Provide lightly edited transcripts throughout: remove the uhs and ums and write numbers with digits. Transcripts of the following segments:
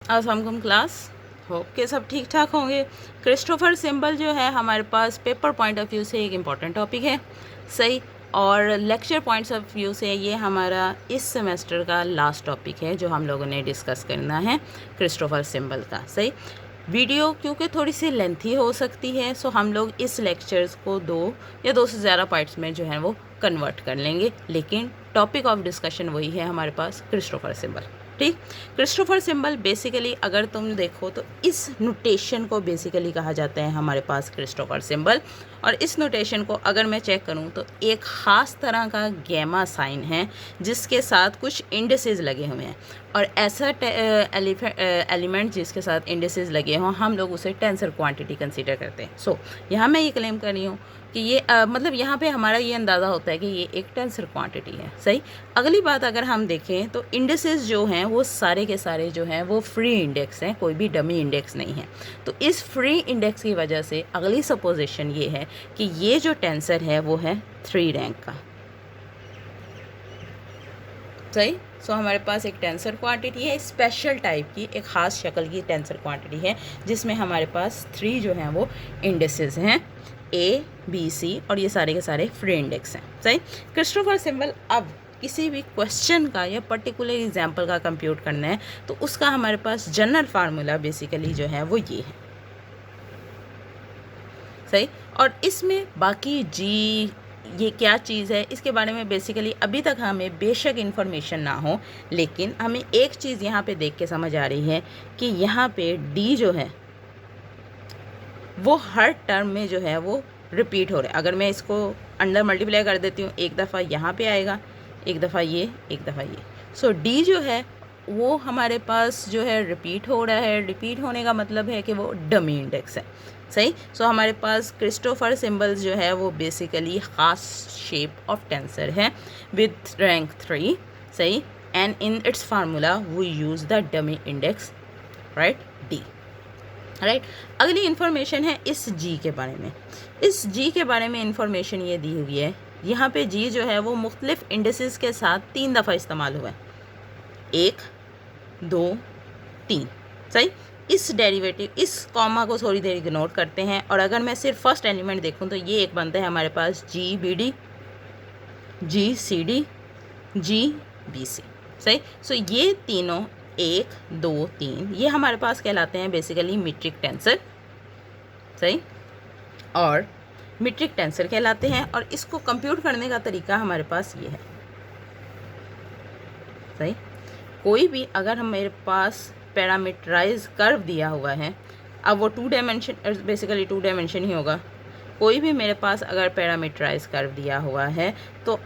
अस्सलाम class. Hope के सब ठीक ठाक होंगे। क्रिस्टोफर सिंबल जो है हमारे पास पेपर पॉइंट ऑफ व्यू से एक इम्पॉर्टेंट टॉपिक है, सही। और लेक्चर पॉइंट्स ऑफ व्यू से ये हमारा इस सेमेस्टर का लास्ट टॉपिक है जो हम लोगों ने डिस्कस करना है क्रिस्टोफर सिंबल का, सही। वीडियो क्योंकि थोड़ी सी लेंथी हो सकती है, सो हम लोग इस लेक्चर्स को 2 या 2 से ज़्यादा पार्ट्स में जो है वो कन्वर्ट कर लेंगे, लेकिन टॉपिक ऑफ डिस्कशन वही है हमारे पास क्रिस्टोफर सिंबल, ठीक। क्रिस्टोफर सिंबल बेसिकली अगर तुम देखो तो इस नोटेशन को बेसिकली कहा जाता है हमारे पास क्रिस्टोफर सिंबल। और इस नोटेशन को अगर मैं चेक करूं तो एक ख़ास तरह का गैमा साइन है जिसके साथ कुछ इंडिसेस लगे हुए हैं, और ऐसा एलिमेंट जिसके साथ इंडिसेस लगे हों हम लोग उसे टेंसर क्वांटिटी कंसीडर करते हैं। सो यहाँ मैं ये क्लेम कर रही हूँ कि ये मतलब यहाँ पे हमारा ये अंदाज़ा होता है कि ये एक टेंसर क्वांटिटी है, सही। अगली बात अगर हम देखें तो इंडिसेस जो हैं वो सारे के सारे जो हैं वो फ्री इंडेक्स हैं, कोई भी डमी इंडेक्स नहीं है। तो इस फ्री इंडेक्स की वजह से अगली सपोजिशन ये है कि ये जो टेंसर है वो है 3 रैंक का, सही। सो हमारे पास एक टेंसर क्वांटिटी है, स्पेशल टाइप की एक ख़ास शक्ल की टेंसर क्वांटिटी है जिसमें हमारे पास 3 जो हैं वो इंडेक्सेस हैं, ए बी सी, और ये सारे के सारे फ्री इंडेक्स हैं, सही। क्रिस्टोफर सिंबल अब किसी भी क्वेश्चन का या पर्टिकुलर एग्जांपल का कंप्यूट करना है तो उसका हमारे पास जनरल फार्मूला बेसिकली जो है वो ये है, सही। और इसमें बाकी जी ये क्या चीज़ है इसके बारे में बेसिकली अभी तक हमें बेशक इन्फॉर्मेशन ना हो, लेकिन हमें एक चीज़ यहाँ पे देख के समझ आ रही है कि यहाँ पे डी जो है वो हर टर्म में जो है वो रिपीट हो रहा है। अगर मैं इसको अंडर मल्टीप्लाई कर देती हूँ, एक दफ़ा यहाँ पे आएगा, एक दफ़ा ये, एक दफ़ा ये। सो डी जो है वो हमारे पास जो है रिपीट हो रहा है। रिपीट होने का मतलब है कि वो डमी इंडेक्स है, सही। सो हमारे पास क्रिस्टोफर सिंबल्स जो है वो बेसिकली ख़ास शेप ऑफ टेंसर है विद रैंक 3, सही। And in its formula we use the dummy index, right, D, right. अगली इन्फॉर्मेशन है इस जी के बारे में। इस जी के बारे में इन्फॉर्मेशन ये दी हुई है, यहाँ पे जी जो है वो मुख्तलिफ इंडिसेस के साथ 3 दफ़ा इस्तेमाल हुआ है, 1 2 3, सही। इस डेरिवेटिव इस कॉमा को थोड़ी देर इग्नोर करते हैं, और अगर मैं सिर्फ फर्स्ट एलिमेंट देखूं तो ये एक बनता है हमारे पास G B D, G C D, G B C, सही। सो ये तीनों 1 2 3 ये हमारे पास कहलाते हैं बेसिकली मीट्रिक टेंसर, सही। और मीट्रिक टेंसर कहलाते हैं, और इसको कंप्यूट करने का तरीका हमारे पास ये है, सही। कोई भी अगर हम मेरे पास पैरामीटराइज कर्व दिया हुआ है, अब वो 2 डायमेंशन बेसिकली 2 डायमेंशन ही होगा। कोई भी मेरे पास अगर पैरामीटराइज कर्व दिया हुआ है तो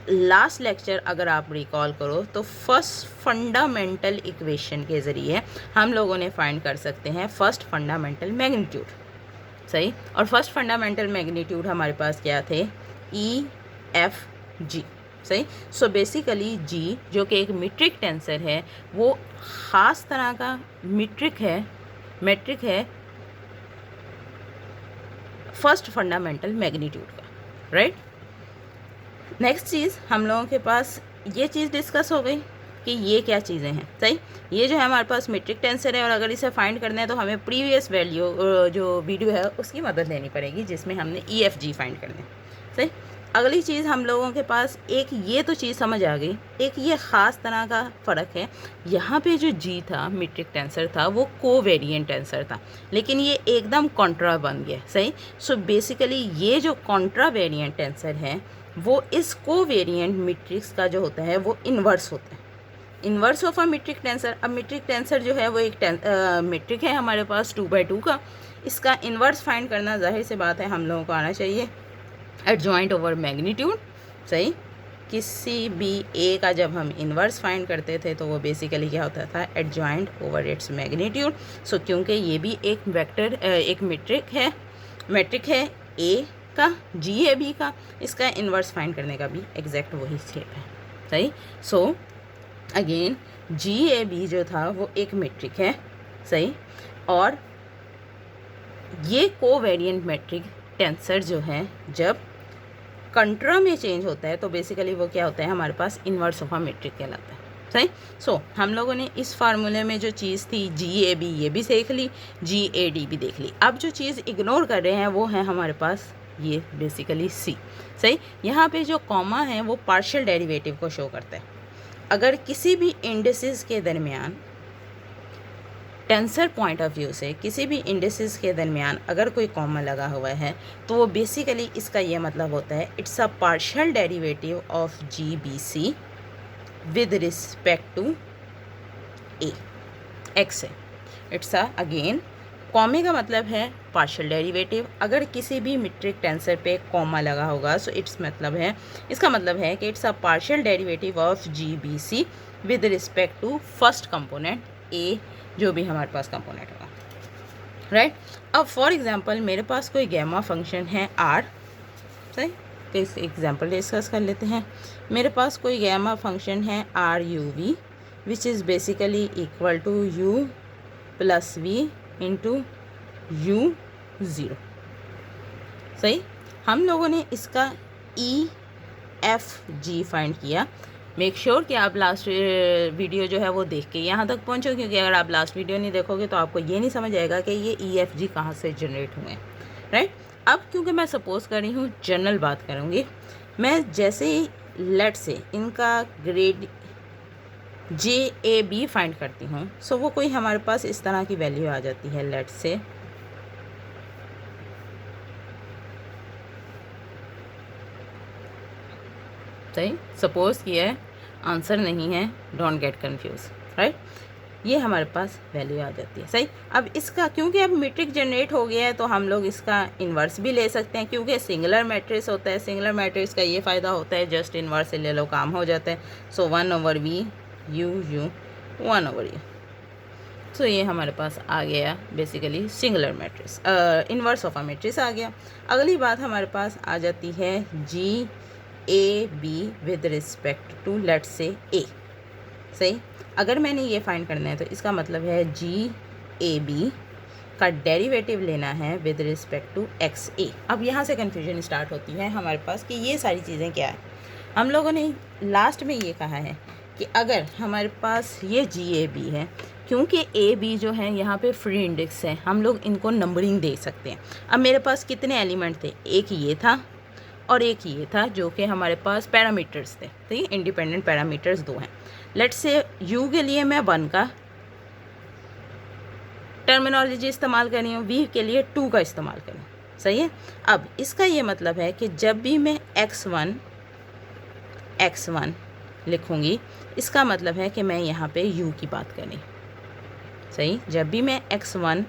लास्ट लेक्चर अगर आप रिकॉल करो तो फर्स्ट फंडामेंटल इक्वेशन के ज़रिए हम लोगों ने फाइंड कर सकते हैं फर्स्ट फंडामेंटल मैग्नीट्यूड, सही। और फर्स्ट फंडामेंटल मैग्नीट्यूड हमारे पास क्या थे, ई एफ जी, सही। सो बेसिकली जी जो कि एक मीट्रिक टेंसर है वो ख़ास तरह का मीट्रिक है फर्स्ट फंडामेंटल मैग्नीट्यूड का, राइट। नेक्स्ट चीज़ हम लोगों के पास ये चीज़ डिस्कस हो गई कि ये क्या चीज़ें हैं, सही। ये जो है हमारे पास मीट्रिक टेंसर है, और अगर इसे फाइंड करना है तो हमें प्रीवियस वैल्यू जो वीडियो है उसकी मदद लेनी पड़ेगी जिसमें हमने ई एफ जी फाइंड करना है, सही। अगली चीज़ हम लोगों के पास एक ये तो चीज़ समझ आ गई, एक ये ख़ास तरह का फ़र्क है। यहाँ पे जो जी था मीट्रिक टेंसर था वो कोवेरिएंट टेंसर था, लेकिन ये एकदम कॉन्ट्रा बन गया, सही। सो बेसिकली ये जो कॉन्ट्रा वेरिएंट टेंसर है वो इस कोवेरिएंट मैट्रिक्स का जो होता है वो इन्वर्स होता है, inverse of a metric tensor. अब मीट्रिक टेंसर जो है वो एक मीट्रिक है हमारे पास 2/2 का। इसका इन्वर्स फाइंड करना जाहिर सी बात है हम लोगों को आना चाहिए, एडजॉइंट ओवर मैग्नीट्यूड, सही। किसी भी ए का जब हम इन्वर्स फाइंड करते थे तो वो बेसिकली क्या होता था, एडजॉइंट ओवर इट्स मैग्नीट्यूड। सो क्योंकि ये भी एक वेक्टर एक मैट्रिक है ए का, जी ए बी का, इसका इन्वर्स फाइंड करने का भी एग्जैक्ट वही स्टेप है, सही। So again ji A B जो था वो एक मैट्रिक है, सही। और ये कोवेरिएंट मैट्रिक टेंसर जो है जब कंट्रा में चेंज होता है तो बेसिकली वो क्या होता है हमारे पास इन्वर्स ऑफ अ मैट्रिक कहलाता है, सही। सो हम लोगों ने इस फार्मूले में जो चीज़ थी GAB ये भी देख ली, GAD भी देख ली। अब जो चीज़ इग्नोर कर रहे हैं वो है हमारे पास ये बेसिकली C। सही। यहाँ पे जो कॉमा है वो पार्शियल डेरिवेटिव को शो करता है। अगर किसी भी इंडिसेस के दरमियान टेंसर पॉइंट ऑफ व्यू से किसी भी इंडिसेस के दरमियान अगर कोई कॉमा लगा हुआ है तो वो बेसिकली इसका ये मतलब होता है it's a partial derivative of GBC with respect to A x है। इट्स अ अगेन कॉमे का मतलब है पार्शियल डेरिवेटिव। अगर किसी भी मीट्रिक टेंसर पे कॉमा लगा होगा सो इसका मतलब है कि it's a partial derivative of GBC with respect to first component A, जो भी हमारे पास कंपोनेंट होगा, राइट। अब फॉर एग्जांपल मेरे पास कोई गैमा फंक्शन है R। सही। तो इस एग्जांपल डिस्कस कर लेते हैं। मेरे पास कोई गैमा फंक्शन है RUV which is basically equal to U plus V into U0। सही। हम लोगों ने इसका EFG फाइंड किया। मेक श्योर कि आप लास्ट वीडियो जो है वो देख के यहाँ तक पहुँचो, क्योंकि अगर आप लास्ट वीडियो नहीं देखोगे तो आपको ये नहीं समझ आएगा कि ये EFG कहाँ से जनरेट हुए हैं, राइट। अब क्योंकि मैं सपोज कर रही हूँ जनरल बात करूँगी, मैं जैसे ही लेट से इनका ग्रेड JAB फाइंड करती हूँ सो वो कोई हमारे पास इस तरह की वैल्यू आ जाती है। लेट से सही, सपोज किया है, आंसर नहीं है, डोंट गेट कंफ्यूज, राइट। ये हमारे पास वैल्यू आ जाती है। सही। अब इसका क्योंकि अब मीट्रिक जनरेट हो गया है तो हम लोग इसका इन्वर्स भी ले सकते हैं, क्योंकि सिंगुलर मैट्रिक्स होता है। सिंगुलर मैट्रिक्स का ये फ़ायदा होता है जस्ट इन्वर्स से ले लो, काम हो जाता है। सो 1/V U 1/U। सो ये हमारे पास आ गया basically singular matrix, inverse of a matrix आ गया। अगली बात हमारे पास आ जाती है GAB with respect to let's say A। सही। अगर मैंने ये फाइंड करना है तो इसका मतलब है GAB का डेरिवेटिव लेना है विद रिस्पेक्ट टू XA। अब यहाँ से कन्फ्यूजन स्टार्ट होती है हमारे पास कि ये सारी चीज़ें क्या है। हम लोगों ने लास्ट में ये कहा है कि अगर हमारे पास ये GAB है, क्योंकि AB जो है यहाँ पे फ्री इंडेक्स है, हम लोग इनको नंबरिंग दे सकते हैं। अब मेरे पास कितने एलिमेंट थे, एक ये था और एक ये था, जो कि हमारे पास पैरामीटर्स थे। तो ये इंडिपेंडेंट पैरामीटर्स दो हैं। लेट्स से U के लिए मैं 1 का टर्मिनोलॉजी इस्तेमाल कर रही हूँ, V के लिए 2 का इस्तेमाल करूँ। सही है। अब इसका ये मतलब है कि जब भी मैं x1 लिखूँगी, इसका मतलब है कि मैं यहाँ पे U की बात करें। सही। जब भी मैं x1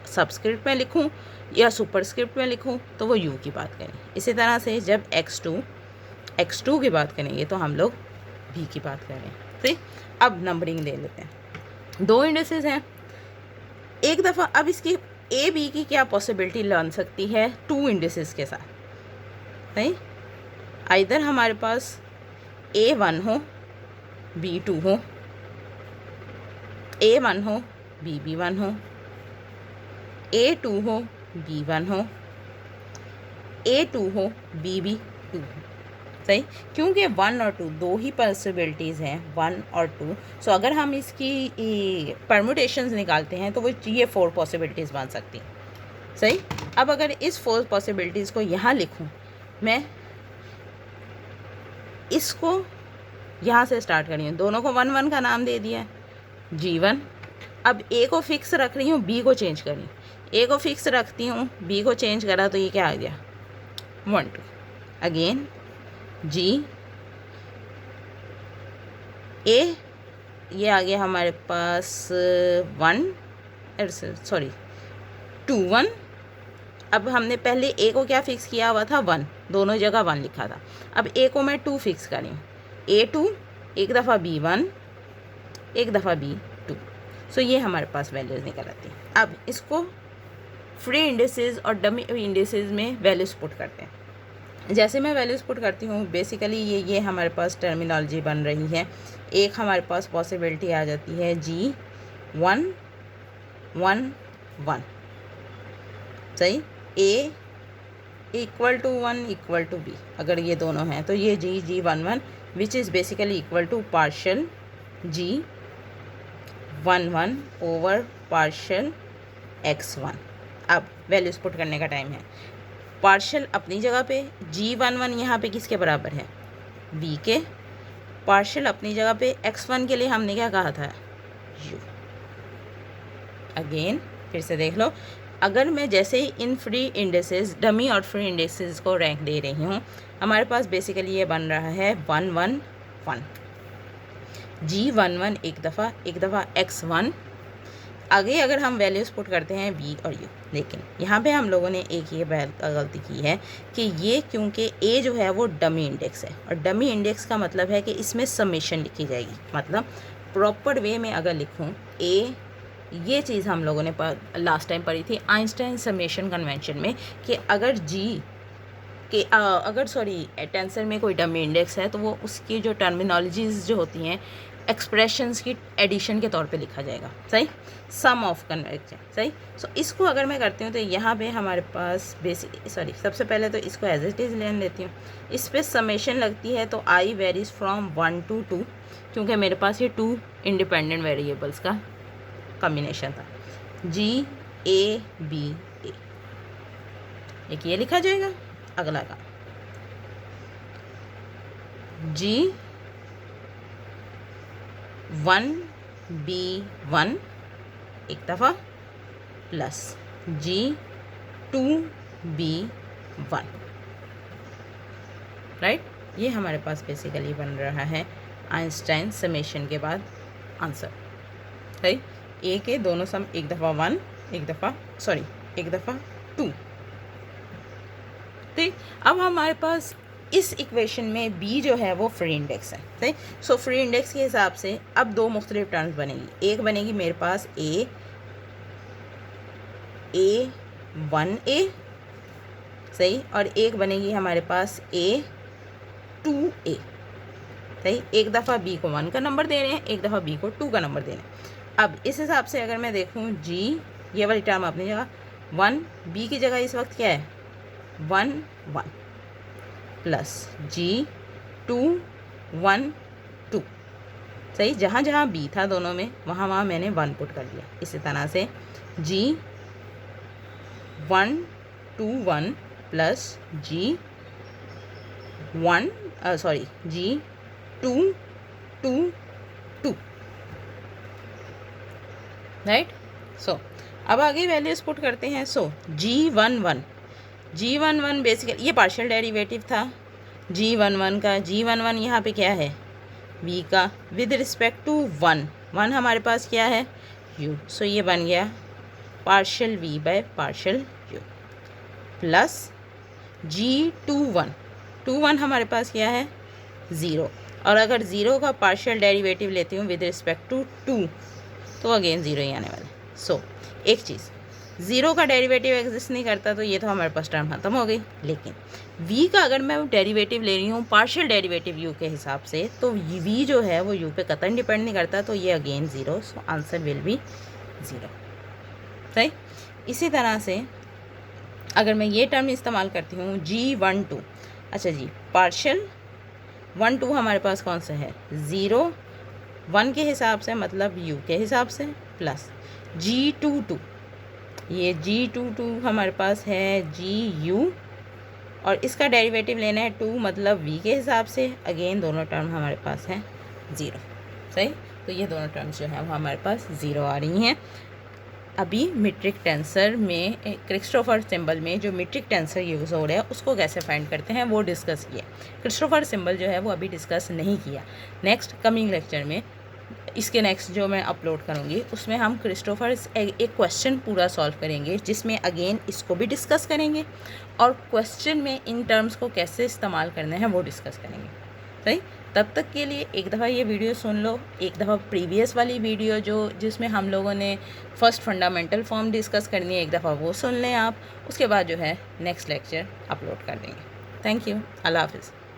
सबस्क्रिप्ट में लिखूँ या सुपरस्क्रिप्ट में लिखूँ तो वो U की बात करें। इसी तरह से जब x2 की बात करेंगे तो हम लोग V की बात करें। सही। अब नंबरिंग ले लेते हैं। 2 इंडेक्सेस हैं एक दफ़ा। अब इसकी AB की क्या पॉसिबिलिटी बन सकती है 2 इंडेक्सेस के साथ। सही। आइदर हमारे पास A1 हो B2 हो, A1 हो B1 हो, A2 हो B1 हो, A2 हो B2 हो। सही। क्योंकि 1 और 2 दो ही पॉसिबिलिटीज़ हैं, 1 और 2। सो अगर हम इसकी परमुटेशंस निकालते हैं तो वो ये 4 पॉसिबिलिटीज़ बन सकती हैं। सही। अब अगर इस 4 पॉसिबिलिटीज़ को यहाँ लिखूँ, मैं इसको यहाँ से स्टार्ट कर रही हूँ, दोनों को 1 1 का नाम दे दिया G1। अब A को फिक्स रख रही हूँ, B को चेंज कर रही हूँ। A को फिक्स रखती हूँ, B को चेंज करा तो ये क्या आ गया 1 2। अगेन G A, ये आ गया हमारे पास 2 1। अब हमने पहले A को क्या फिक्स किया हुआ था 1, दोनों जगह 1 लिखा था। अब A को मैं 2 फिक्स करी हूँ, A2 एक दफ़ा B1 एक दफ़ा B2। सो ये हमारे पास वैल्यूज़ निकल आती हैं। अब इसको फ्री इंडेसेस और डमी इंडेसेस में वैल्यूज़ पुट करते हैं। जैसे मैं वैल्यूज़ पुट करती हूँ बेसिकली ये हमारे पास टर्मिनोलॉजी बन रही है। एक हमारे पास पॉसिबिलिटी आ जाती है G1 1 1। सही। A equal to 1 equal to B, अगर ये दोनों हैं तो ये G1 1 which is basically equal to partial G11 over partial x1। अब वैल्यूज पुट करने का टाइम है। पार्शियल अपनी जगह पे, G11 यहाँ पे किसके बराबर है, v के। पार्शियल अपनी जगह पे x1 के लिए हमने क्या कहा था, u। अगेन फिर से देख लो, अगर मैं जैसे ही इन फ्री इंडेसेस, डमी और फ्री इंडेसेस को रैंक दे रही हूँ, हमारे पास बेसिकली ये बन रहा है 111। G11 एक दफ़ा x1। आगे अगर हम वैल्यूज़ पुट करते हैं v और u, लेकिन यहाँ पे हम लोगों ने एक ये गलती की है कि ये, क्योंकि a जो है वो डमी इंडेक्स है, और डमी इंडेक्स का मतलब है कि इसमें समेशन लिखी जाएगी। मतलब प्रॉपर वे में अगर लिखूँ a, ये चीज़ हम लोगों ने लास्ट टाइम पढ़ी थी आइंस्टाइन समेशन कन्वेंशन में, कि अगर टेंसर में कोई डमी इंडेक्स है तो वो उसकी जो टर्मिनोलॉजीज़ जो होती हैं एक्सप्रेशंस की एडिशन के तौर पे लिखा जाएगा, सही, सम ऑफ कन्वेंशन, सही। सो इसको अगर मैं करती हूँ तो यहाँ पे हमारे पास सबसे पहले तो इसको एज इट इज़ लेने देती हूँ। इस पर समेशन लगती है तो आई वेरीज फ्रॉम 1 to 2, क्योंकि मेरे पास ये 2 इंडिपेंडेंट वेरिएबल्स का कॉम्बिनेशन था, GABA। एक ये लिखा जाएगा। अगला का G1B1 एक दफ़ा प्लस G2B1, राइट। ये हमारे पास बेसिकली बन रहा है आइंस्टाइन समेशन के बाद आंसर, राइट। ए के दोनों सम एक दफ़ा 1, एक दफ़ा 2। ठीक, अब हमारे पास इस इक्वेशन में b जो है वो फ्री इंडेक्स है, सही। सो फ्री इंडेक्स के हिसाब से अब दो मुख्तलिफ टर्म्स बनेगी। एक बनेगी मेरे पास A1A, सही, और एक बनेगी हमारे पास A2A, सही। एक दफ़ा b को 1 का नंबर दे रहे हैं, एक दफ़ा b को 2 का नंबर दे रहे हैं। अब इस हिसाब से अगर मैं देखूँ g, ये वाली टर्म अपनी जगह 1, b की जगह इस वक्त क्या है 1 1 प्लस G2 1 2, सही। जहाँ जहाँ b था दोनों में वहाँ मैंने 1 पुट कर दिया। इसी तरह से G1 2 1 प्लस G2 2 2, राइट। सो अब आगे वैल्यूज पुट करते हैं। सो G11 बेसिकली ये पार्शियल डेरिवेटिव था G11 का। G11 यहाँ पे क्या है v का, विद रिस्पेक्ट टू 1 हमारे पास क्या है u। सो ये बन गया partial v by partial u plus G21 हमारे पास क्या है 0, और अगर 0 का पार्शियल डेरिवेटिव लेती हूँ विद रिस्पेक्ट टू 2 तो अगेन 0 ही आने वाला है। सो एक चीज़, 0 का डेरिवेटिव एग्जिस्ट नहीं करता तो ये तो हमारे पास टर्म खत्म हो गई। लेकिन v का अगर मैं डेरिवेटिव ले रही हूँ पार्शियल डेरिवेटिव u के हिसाब से, तो v जो है वो u पे कतई डिपेंड नहीं करता, तो ये again 0। So answer will be 0, सही। इसी तरह से अगर मैं ये टर्म इस्तेमाल करती हूँ G12, अच्छा जी, पार्शियल 1 2 हमारे पास कौन सा है 0 1 के हिसाब से, मतलब u के हिसाब से, प्लस G22, ये G22 हमारे पास है GU, और इसका डेरिवेटिव लेना है 2, मतलब v के हिसाब से। अगेन दोनों टर्म हमारे पास हैं 0, सही। तो ये दोनों टर्म्स जो हैं वो हमारे पास 0 आ रही हैं। अभी मीट्रिक टेंसर में क्रिस्टोफर सिंबल में जो मीट्रिक टेंसर यूज़ हो रहा है उसको कैसे फाइंड करते हैं वो डिस्कस किया। क्रिस्टोफर सिंबल जो है वो अभी डिस्कस नहीं किया। नेक्स्ट कमिंग लेक्चर में, इसके नेक्स्ट जो मैं अपलोड करूँगी उसमें हम क्रिस्टोफर एक क्वेश्चन पूरा सॉल्व करेंगे, जिसमें अगेन इसको भी डिस्कस करेंगे और क्वेश्चन में इन टर्म्स को कैसे इस्तेमाल करना है वो डिस्कस करेंगे, सही। तब तक के लिए एक दफ़ा ये वीडियो सुन लो, एक दफ़ा प्रीवियस वाली वीडियो जिसमें हम लोगों ने फर्स्ट फंडामेंटल फॉर्म डिस्कस करनी है, एक दफ़ा वो सुन लें आप। उसके बाद जो है नेक्स्ट लेक्चर अपलोड कर देंगे। थैंक यू, अल्लाह हाफिज़।